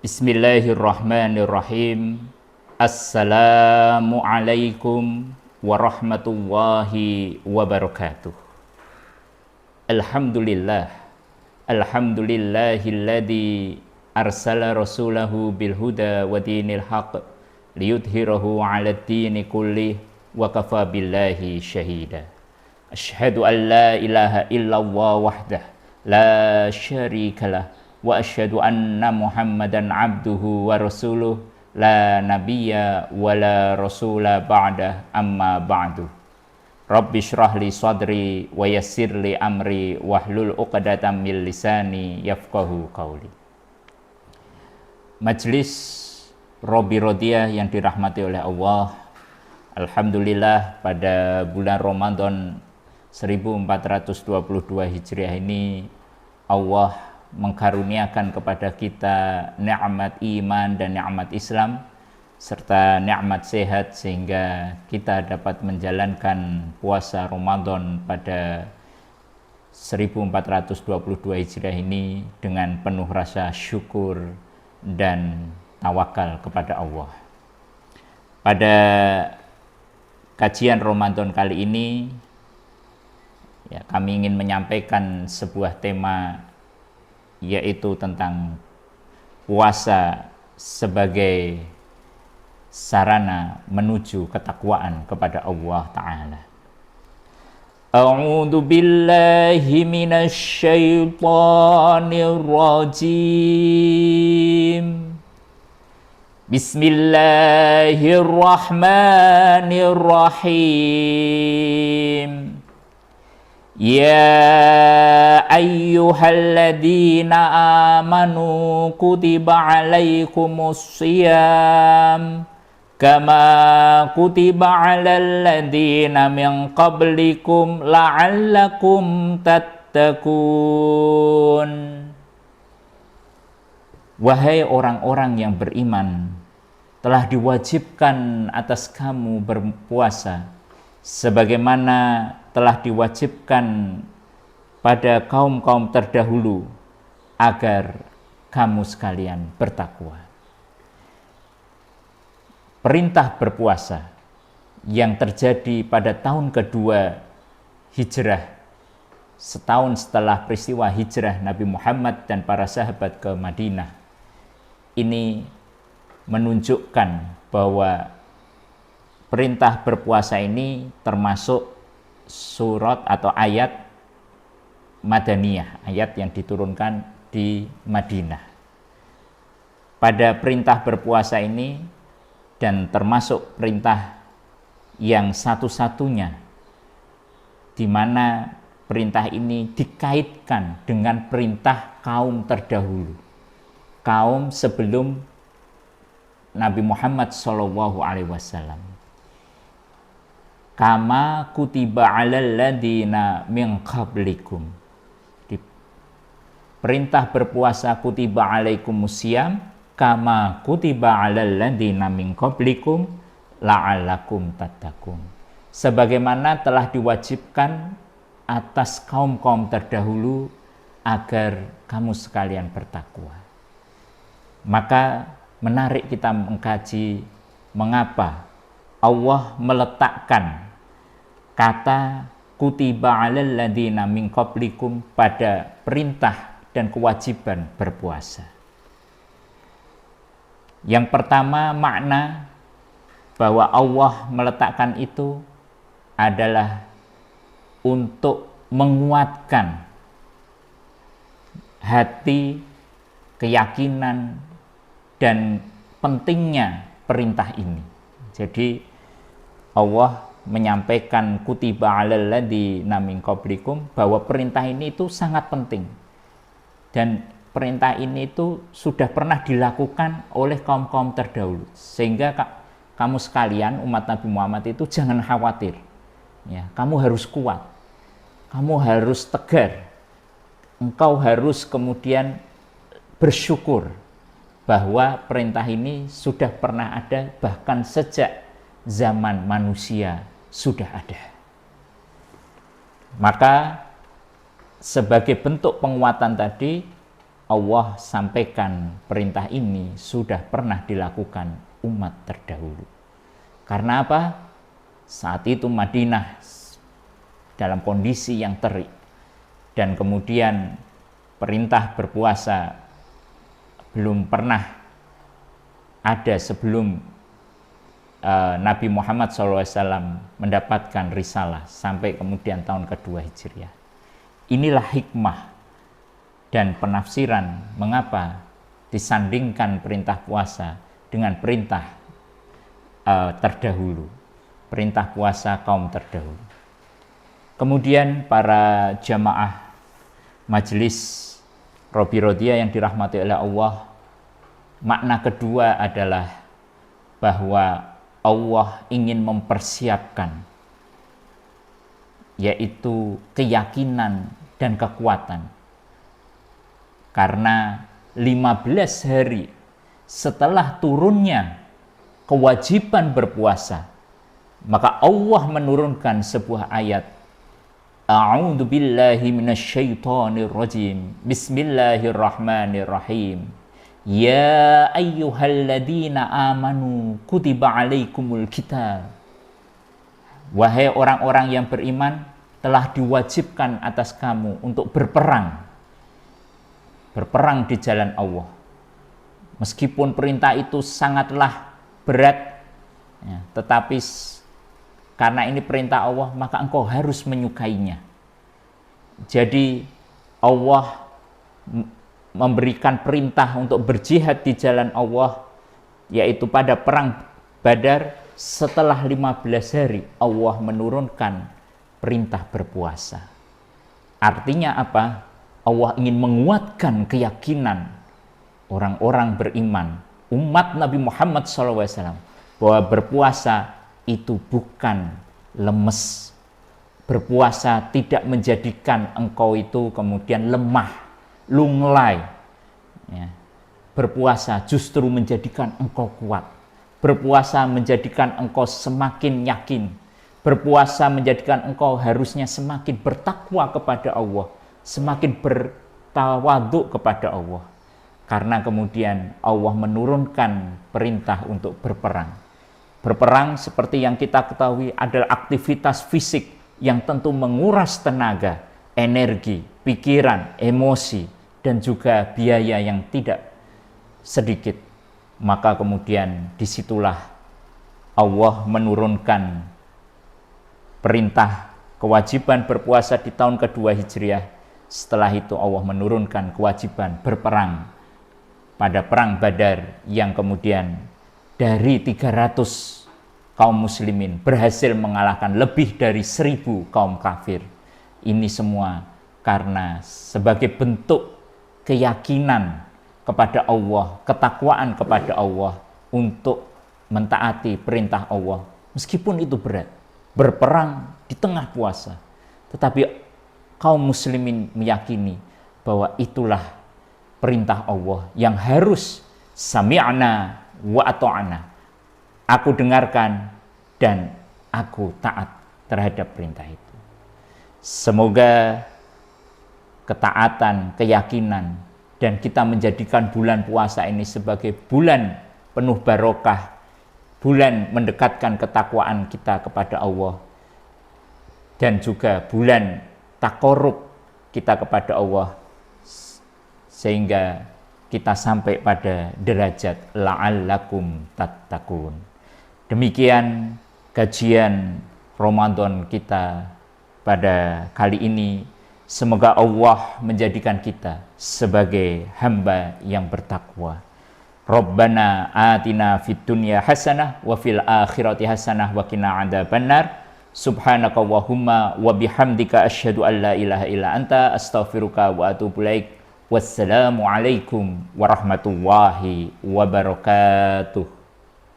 Bismillahirrahmanirrahim. Assalamualaikum warahmatullahi wabarakatuh. Alhamdulillah. Alhamdulillahilladzi arsala rasulahu bil huda wa dinil haq liyudhhirahu 'alad dini kullih wa kafa billahi syahida. Asyhadu an la ilaha illallah wahdah la syarikalah wa asyhadu anna Muhammadan abduhu wa rasuluh la nabiyya wa la rasula ba'dah amma ba'du. Rabbi syrah li sadri wa yassir li amri wahlul 'uqdatam min lisani yafqahu qawli. Majelis Robi Rodiyah yang dirahmati oleh Allah, alhamdulillah pada bulan Ramadan 1422 Hijriah ini Allah mengkaruniakan kepada kita nikmat iman dan nikmat Islam serta nikmat sehat sehingga kita dapat menjalankan puasa Ramadan pada 1422 Hijriah ini dengan penuh rasa syukur dan tawakal kepada Allah. Pada kajian Ramadan kali ini kami ingin menyampaikan sebuah tema, yaitu tentang puasa sebagai sarana menuju ketakwaan kepada Allah Ta'ala. A'udzu billahi minasy syaithanir rajim. Bismillahirrahmanirrahim. Ya ayyuhalladzina amanu kutiba alaikumus shiyam kama kutiba alal ladzina min qablikum la'allakum tattaqun. Wahai orang-orang yang beriman, telah diwajibkan atas kamu berpuasa sebagaimana telah diwajibkan pada kaum-kaum terdahulu agar kamu sekalian bertakwa. Perintah berpuasa yang terjadi pada tahun kedua hijrah, setahun setelah peristiwa hijrah Nabi Muhammad dan para sahabat ke Madinah, ini menunjukkan bahwa perintah berpuasa ini termasuk surat atau ayat Madaniyah, ayat yang diturunkan di Madinah. Pada perintah berpuasa ini, dan termasuk perintah yang satu-satunya di mana perintah ini dikaitkan dengan perintah kaum terdahulu, kaum sebelum Nabi Muhammad SAW. Kama kutiba alal ladzina min qablikum. Perintah berpuasa kutiba alaikumusiyam kama kutiba alal ladzina min qablikum la'allakum tattaqun. Sebagaimana telah diwajibkan atas kaum-kaum terdahulu agar kamu sekalian bertakwa. Maka menarik kita mengkaji mengapa Allah meletakkan kata kutiba alal ladzina min qablikum pada perintah dan kewajiban berpuasa. Yang pertama, makna bahwa Allah meletakkan itu adalah untuk menguatkan hati, keyakinan, dan pentingnya perintah ini. Jadi Allah menyampaikan kutiba alal ladzina min qablikum bahwa perintah ini itu sangat penting. Dan perintah ini itu sudah pernah dilakukan oleh kaum-kaum terdahulu. Sehingga kamu sekalian umat Nabi Muhammad itu jangan khawatir. Ya, kamu harus kuat. Kamu harus tegar. Engkau harus kemudian bersyukur bahwa perintah ini sudah pernah ada, bahkan sejak zaman manusia sudah ada. Maka sebagai bentuk penguatan tadi, Allah sampaikan perintah ini sudah pernah dilakukan umat terdahulu. Karena apa? Saat itu Madinah dalam kondisi yang terik, dan kemudian perintah berpuasa belum pernah ada sebelum Nabi Muhammad SAW mendapatkan risalah sampai kemudian tahun kedua Hijriah. Inilah hikmah dan penafsiran mengapa disandingkan perintah puasa dengan perintah terdahulu, perintah puasa kaum terdahulu. Kemudian para jamaah majelis Robi Rodia yang dirahmati oleh Allah, makna kedua adalah bahwa Allah ingin mempersiapkan, yaitu keyakinan dan kekuatan. Karena 15 hari setelah turunnya kewajiban berpuasa, maka Allah menurunkan sebuah ayat, A'udzu billahi minasyaitonir rajim. Bismillahirrahmanirrahim. Ya ayyuhalladzina amanu kutiba alaikumul kitab. Wahai orang-orang yang beriman, telah diwajibkan atas kamu untuk berperang. Berperang di jalan Allah. Meskipun perintah itu sangatlah berat, ya, tetapi karena ini perintah Allah, maka engkau harus menyukainya. Jadi Allah memberikan perintah untuk berjihad di jalan Allah, yaitu pada perang Badar. Setelah 15 hari Allah menurunkan perintah berpuasa. Artinya apa? Allah ingin menguatkan keyakinan orang-orang beriman, umat Nabi Muhammad SAW, bahwa berpuasa itu bukan lemes. Berpuasa tidak menjadikan engkau itu kemudian lemah, lunglai. Ya. Berpuasa justru menjadikan engkau kuat. Berpuasa menjadikan engkau semakin yakin. Berpuasa menjadikan engkau harusnya semakin bertakwa kepada Allah, semakin bertawadhu kepada Allah. Karena kemudian Allah menurunkan perintah untuk berperang. Berperang seperti yang kita ketahui adalah aktivitas fisik yang tentu menguras tenaga, energi, pikiran, emosi, dan juga biaya yang tidak sedikit. Maka kemudian disitulah Allah menurunkan perintah kewajiban berpuasa di tahun kedua Hijriah. Setelah itu Allah menurunkan kewajiban berperang pada perang Badar, yang kemudian dari 300 kaum muslimin berhasil mengalahkan lebih dari 1000 kaum kafir. Ini semua karena sebagai bentuk keyakinan kepada Allah, ketakwaan kepada Allah untuk mentaati perintah Allah. Meskipun itu berat, berperang di tengah puasa. Tetapi kaum muslimin meyakini bahwa itulah perintah Allah yang harus sami'na wa ata'na. Aku dengarkan dan aku taat terhadap perintah itu. Semoga ketaatan, keyakinan, dan kita menjadikan bulan puasa ini sebagai bulan penuh barokah, bulan mendekatkan ketakwaan kita kepada Allah, dan juga bulan takorub kita kepada Allah, sehingga kita sampai pada derajat la'allakum tattaqun. Demikian kajian Ramadan kita pada kali ini. Semoga Allah menjadikan kita sebagai hamba yang bertakwa. Rabbana atina fid dunya hasanah wa fil akhirati hasanah wa qina adzabannar. Subhanakallahumma wa bihamdika asyhadu an la ilaha illa anta astaghfiruka wa atubu ilaik. Wassalamu alaikum warahmatullahi wabarakatuh.